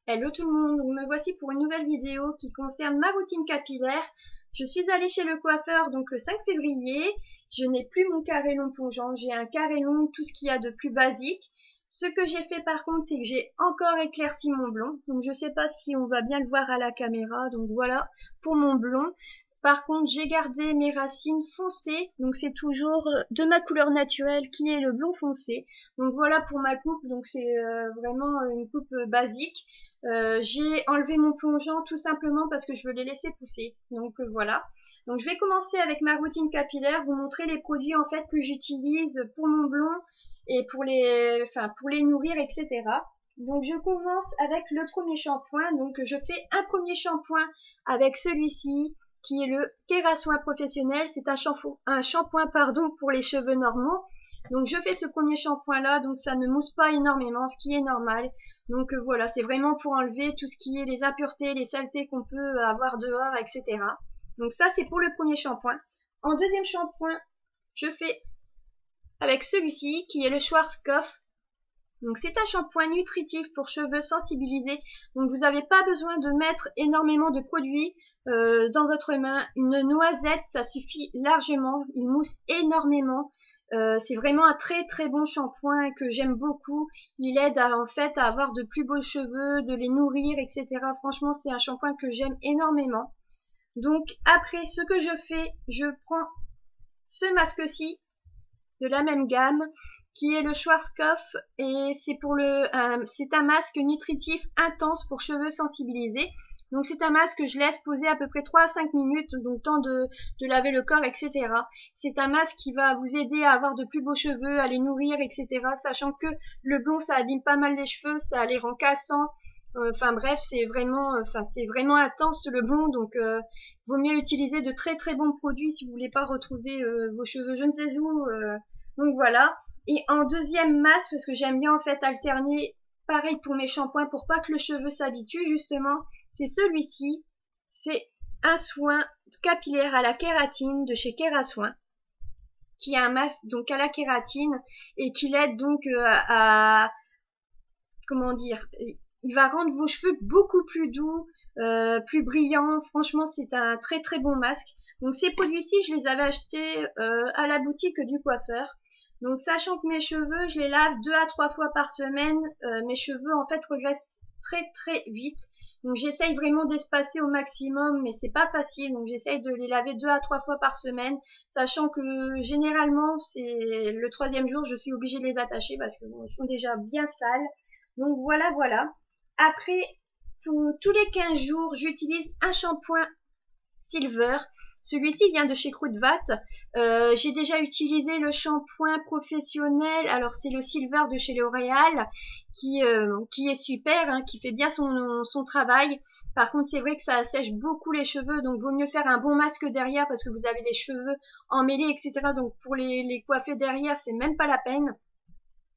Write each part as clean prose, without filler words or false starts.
Hello tout le monde, me voici pour une nouvelle vidéo qui concerne ma routine capillaire. Je suis allée chez le coiffeur donc le 5 février. Je n'ai plus mon carré long plongeant, j'ai un carré long, tout ce qu'il y a de plus basique. Ce que j'ai fait par contre, c'est que j'ai encore éclairci mon blond. Donc je sais pas si on va bien le voir à la caméra. Donc voilà pour mon blond. Par contre, j'ai gardé mes racines foncées, donc c'est toujours de ma couleur naturelle qui est le blond foncé. Donc voilà pour ma coupe, donc c'est vraiment une coupe basique. J'ai enlevé mon plongeant tout simplement parce que je veux les laisser pousser. Donc voilà. Donc je vais commencer avec ma routine capillaire, vous montrer les produits en fait que j'utilise pour mon blond et pour les nourrir, etc. Donc je commence avec le premier shampoing. Donc je fais un premier shampoing avec celui-ci qui est le Kerasoin professionnel. C'est un shampoing pour les cheveux normaux. Donc je fais ce premier shampoing là, donc ça ne mousse pas énormément, ce qui est normal. Donc voilà, c'est vraiment pour enlever tout ce qui est les impuretés, les saletés qu'on peut avoir dehors, etc. Donc ça, c'est pour le premier shampoing. En deuxième shampoing, je fais avec celui-ci qui est le Schwarzkopf. Donc c'est un shampoing nutritif pour cheveux sensibilisés. Donc vous n'avez pas besoin de mettre énormément de produits dans votre main. Une noisette, ça suffit largement. Il mousse énormément. C'est vraiment un très très bon shampoing que j'aime beaucoup. Il aide en fait à avoir de plus beaux cheveux, de les nourrir, etc. Franchement, c'est un shampoing que j'aime énormément. Donc après, ce que je fais, je prends ce masque-ci de la même gamme qui est le Schwarzkopf et c'est un masque nutritif intense pour cheveux sensibilisés. Donc c'est un masque que je laisse poser à peu près 3 à 5 minutes, donc temps de laver le corps, etc. C'est un masque qui va vous aider à avoir de plus beaux cheveux, à les nourrir, etc. Sachant que le blond, ça abîme pas mal les cheveux, ça les rend cassants. Enfin bref, c'est vraiment intense le blond, donc vaut mieux utiliser de très très bons produits si vous voulez pas retrouver vos cheveux je ne sais où. Donc voilà. Et en deuxième masque, parce que j'aime bien en fait alterner, pareil pour mes shampoings, pour pas que le cheveu s'habitue justement, c'est celui-ci. C'est un soin capillaire à la kératine de chez Kerasoin, qui est un masque donc à la kératine et qui l'aide donc comment dire, il va rendre vos cheveux beaucoup plus doux, plus brillants. Franchement, c'est un très très bon masque. Donc ces produits-ci, je les avais achetés à la boutique du coiffeur. Donc sachant que mes cheveux, je les lave 2 à 3 fois par semaine, mes cheveux en fait regressent très très vite. Donc j'essaye vraiment d'espacer au maximum, mais c'est pas facile. Donc j'essaye de les laver 2 à 3 fois par semaine, sachant que généralement c'est le troisième jour, je suis obligée de les attacher parce que bon, ils sont déjà bien sales. Donc voilà, voilà. Après, tous les 15 jours, j'utilise un shampoing Silver. Celui-ci vient de chez Kruidvat. J'ai déjà utilisé le shampoing professionnel. Alors c'est le Silver de chez L'Oréal qui est super, hein, qui fait bien son travail. Par contre, c'est vrai que ça assèche beaucoup les cheveux, donc vaut mieux faire un bon masque derrière parce que vous avez les cheveux emmêlés, etc. Donc pour les coiffer derrière, c'est même pas la peine.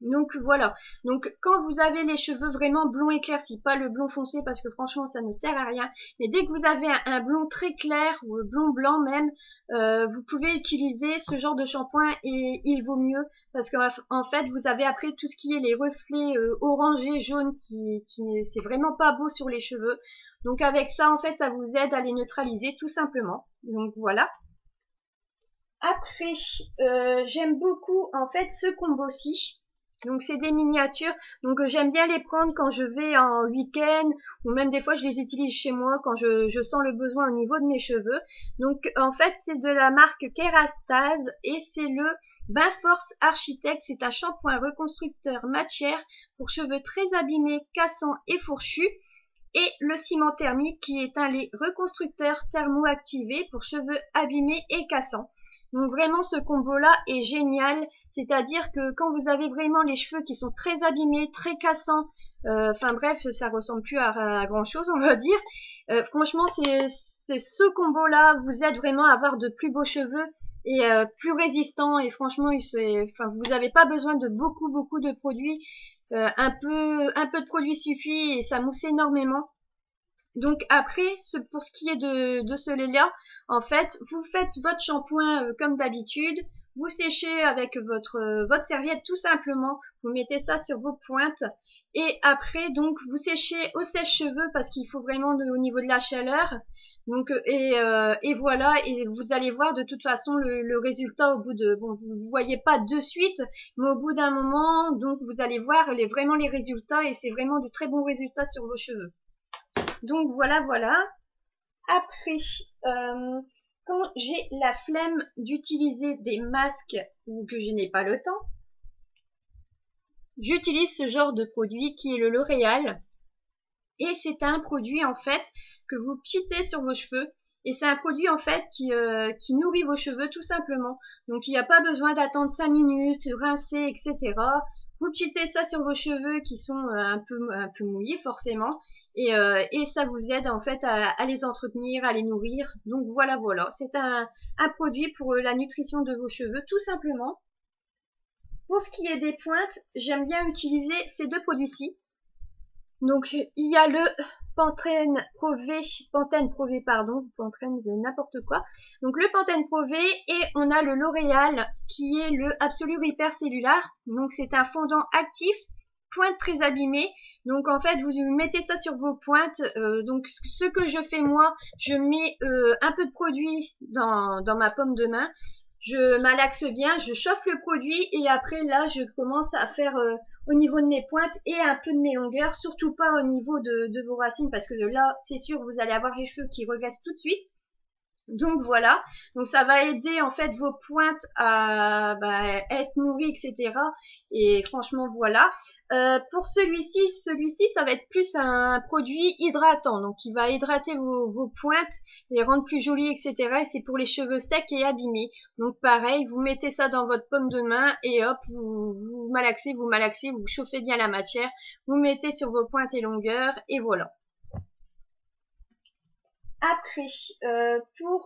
Donc voilà. Donc quand vous avez les cheveux vraiment blonds éclaircis, pas le blond foncé parce que franchement ça ne sert à rien, mais dès que vous avez un blond très clair ou blond blanc même, vous pouvez utiliser ce genre de shampoing et il vaut mieux parce qu'en fait vous avez après tout ce qui est les reflets orangés, jaunes qui c'est vraiment pas beau sur les cheveux. Donc avec ça en fait ça vous aide à les neutraliser tout simplement. Donc voilà. Après j'aime beaucoup en fait ce combo-ci. Donc c'est des miniatures, donc j'aime bien les prendre quand je vais en week-end ou même des fois je les utilise chez moi quand je sens le besoin au niveau de mes cheveux. Donc en fait c'est de la marque Kerastase et c'est le Bain Force Architect. C'est un shampoing reconstructeur matière pour cheveux très abîmés, cassants et fourchus. Et le ciment thermique qui est un lait reconstructeur thermoactivé pour cheveux abîmés et cassants. Donc vraiment ce combo là est génial, c'est-à-dire que quand vous avez vraiment les cheveux qui sont très abîmés, très cassants, enfin bref ça ressemble plus à grand chose on va dire, franchement c'est ce combo là vous aide vraiment à avoir de plus beaux cheveux et plus résistants et franchement vous n'avez pas besoin de beaucoup de produits, un peu de produit suffit et ça mousse énormément. Donc après, pour ce qui est de ce lait-là, en fait, vous faites votre shampoing comme d'habitude, vous séchez avec votre serviette tout simplement. Vous mettez ça sur vos pointes et après donc vous séchez au sèche-cheveux parce qu'il faut vraiment au niveau de la chaleur. Donc et voilà, et vous allez voir de toute façon le résultat au bout de, bon, vous voyez pas de suite, mais au bout d'un moment, donc vous allez voir vraiment les résultats et c'est vraiment de très bons résultats sur vos cheveux. Donc voilà. Après, quand j'ai la flemme d'utiliser des masques ou que je n'ai pas le temps, j'utilise ce genre de produit qui est le L'Oréal. Et c'est un produit en fait que vous pchitez sur vos cheveux. Et c'est un produit en fait qui nourrit vos cheveux tout simplement. Donc il n'y a pas besoin d'attendre 5 minutes, rincer, etc. Vous pchitez ça sur vos cheveux qui sont un peu mouillés forcément. Et ça vous aide en fait à les entretenir, à les nourrir. Donc voilà. C'est un produit pour la nutrition de vos cheveux tout simplement. Pour ce qui est des pointes, j'aime bien utiliser ces deux produits-ci. Donc, il y a le Pantene Pro V, Pantene, n'importe quoi. Donc, le Pantene Pro V et on a le L'Oréal qui est le Absolu Repair Cellular. Donc, c'est un fondant actif, pointe très abîmée. Donc, en fait, vous mettez ça sur vos pointes. Donc, ce que je fais moi, je mets un peu de produit dans ma paume de main. Je malaxe bien, je chauffe le produit et après là, je commence à faire au niveau de mes pointes et un peu de mes longueurs, surtout pas au niveau de vos racines parce que là, c'est sûr, vous allez avoir les cheveux qui regressent tout de suite. Donc voilà, donc ça va aider en fait vos pointes à être nourries, etc. Et franchement voilà. Pour celui-ci, ça va être plus un produit hydratant, donc il va hydrater vos pointes, les rendre plus jolies, etc. Et c'est pour les cheveux secs et abîmés. Donc pareil, vous mettez ça dans votre paume de main et hop, vous malaxez, vous chauffez bien la matière, vous mettez sur vos pointes et longueurs et voilà. Après,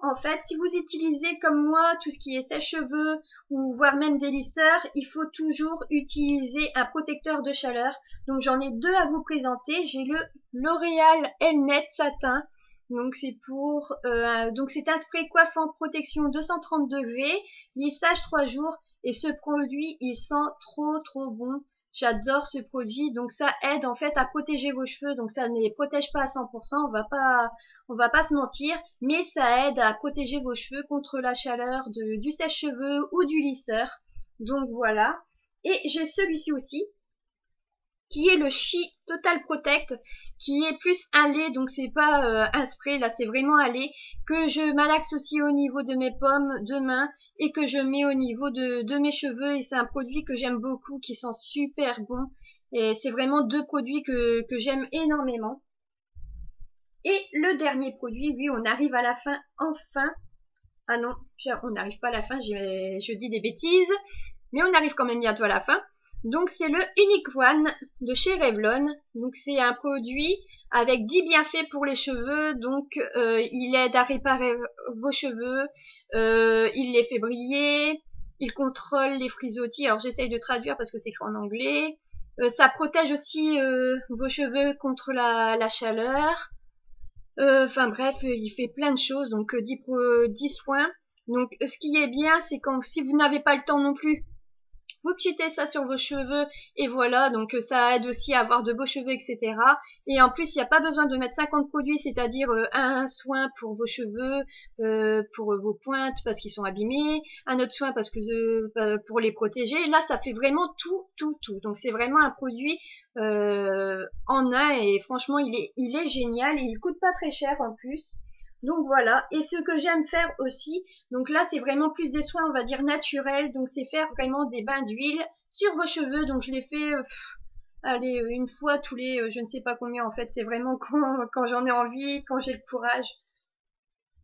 en fait, si vous utilisez comme moi tout ce qui est sèche-cheveux ou voire même des lisseurs, il faut toujours utiliser un protecteur de chaleur. Donc j'en ai deux à vous présenter. J'ai le L'Oréal Elnet Satin. Donc c'est donc c'est un spray coiffant protection 230 degrés, lissage 3 jours et ce produit il sent trop bon. J'adore ce produit, donc ça aide en fait à protéger vos cheveux, donc ça ne les protège pas à 100%, on va pas se mentir, mais ça aide à protéger vos cheveux contre la chaleur du sèche-cheveux ou du lisseur. Donc voilà. Et j'ai celui-ci aussi, qui est le Chi Total Protect, qui est plus un lait, donc c'est pas un spray, là c'est vraiment un lait, que je malaxe aussi au niveau de mes paumes de main et que je mets au niveau de mes cheveux et c'est un produit que j'aime beaucoup, qui sent super bon et c'est vraiment deux produits que j'aime énormément. Et le dernier produit, oui, on arrive à la fin, enfin. Ah non, on n'arrive pas à la fin, je dis des bêtises, mais on arrive quand même bientôt à la fin. Donc c'est le Unique One de chez Revlon. Donc c'est un produit avec 10 bienfaits pour les cheveux. Donc il aide à réparer vos cheveux, il les fait briller, il contrôle les frisottis. Alors j'essaye de traduire parce que c'est écrit en anglais. Ça protège aussi vos cheveux contre la chaleur. Enfin bref, il fait plein de choses. Donc 10 soins. Donc ce qui est bien, c'est quand si vous n'avez pas le temps non plus, vous pchitez ça sur vos cheveux et voilà, donc ça aide aussi à avoir de beaux cheveux, etc. Et en plus, il n'y a pas besoin de mettre 50 produits, c'est-à-dire un soin pour vos cheveux, pour vos pointes parce qu'ils sont abîmés, un autre soin parce que pour les protéger. Là, ça fait vraiment tout. Donc c'est vraiment un produit en un et franchement, il est génial et il coûte pas très cher en plus. Donc voilà, et ce que j'aime faire aussi, donc là c'est vraiment plus des soins on va dire naturels, donc c'est faire vraiment des bains d'huile sur vos cheveux, donc je les fais allez une fois tous les je ne sais pas combien en fait, c'est vraiment quand j'en ai envie, quand j'ai le courage.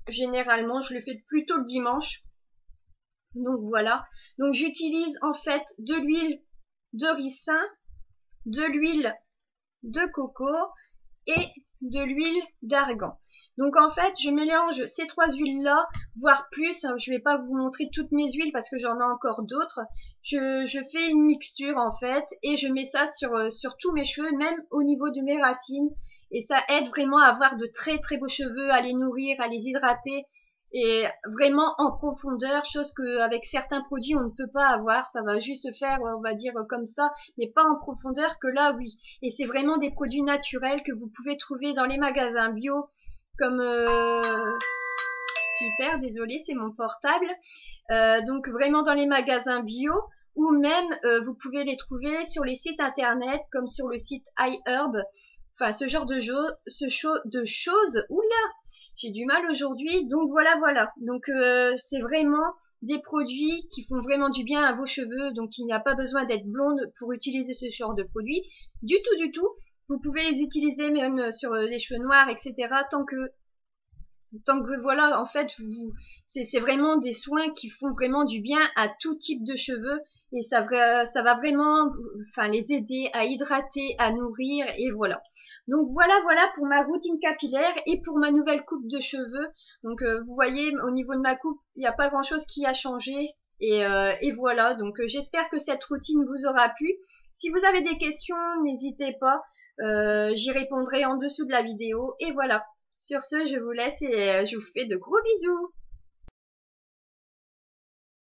Généralement je le fais plutôt le dimanche. Donc voilà, donc j'utilise en fait de l'huile de ricin, de l'huile de coco et de l'huile d'argan. Donc en fait, je mélange ces trois huiles-là, voire plus. Je vais pas vous montrer toutes mes huiles parce que j'en ai encore d'autres. Je fais une mixture en fait et je mets ça sur tous mes cheveux, même au niveau de mes racines. Et ça aide vraiment à avoir de très beaux cheveux, à les nourrir, à les hydrater. et vraiment en profondeur, chose que avec certains produits on ne peut pas avoir. Ça va juste faire, on va dire comme ça, mais pas en profondeur, que là oui. Et c'est vraiment des produits naturels que vous pouvez trouver dans les magasins bio, comme super, désolé, c'est mon portable. Donc vraiment dans les magasins bio, ou même vous pouvez les trouver sur les sites internet comme sur le site iHerb. Enfin, ce genre de choses. Oula, j'ai du mal aujourd'hui. Donc voilà. Donc c'est vraiment des produits qui font vraiment du bien à vos cheveux. Donc il n'y a pas besoin d'être blonde pour utiliser ce genre de produits. Du tout. Vous pouvez les utiliser même sur les cheveux noirs, etc. Tant que voilà, en fait, c'est vraiment des soins qui font vraiment du bien à tout type de cheveux, et ça va vraiment, enfin, les aider à hydrater, à nourrir, et voilà. Donc voilà pour ma routine capillaire et pour ma nouvelle coupe de cheveux. Donc vous voyez, au niveau de ma coupe, il n'y a pas grand-chose qui a changé. Et voilà, donc j'espère que cette routine vous aura plu. Si vous avez des questions, n'hésitez pas, j'y répondrai en dessous de la vidéo. Et voilà. Sur ce, je vous laisse et je vous fais de gros bisous.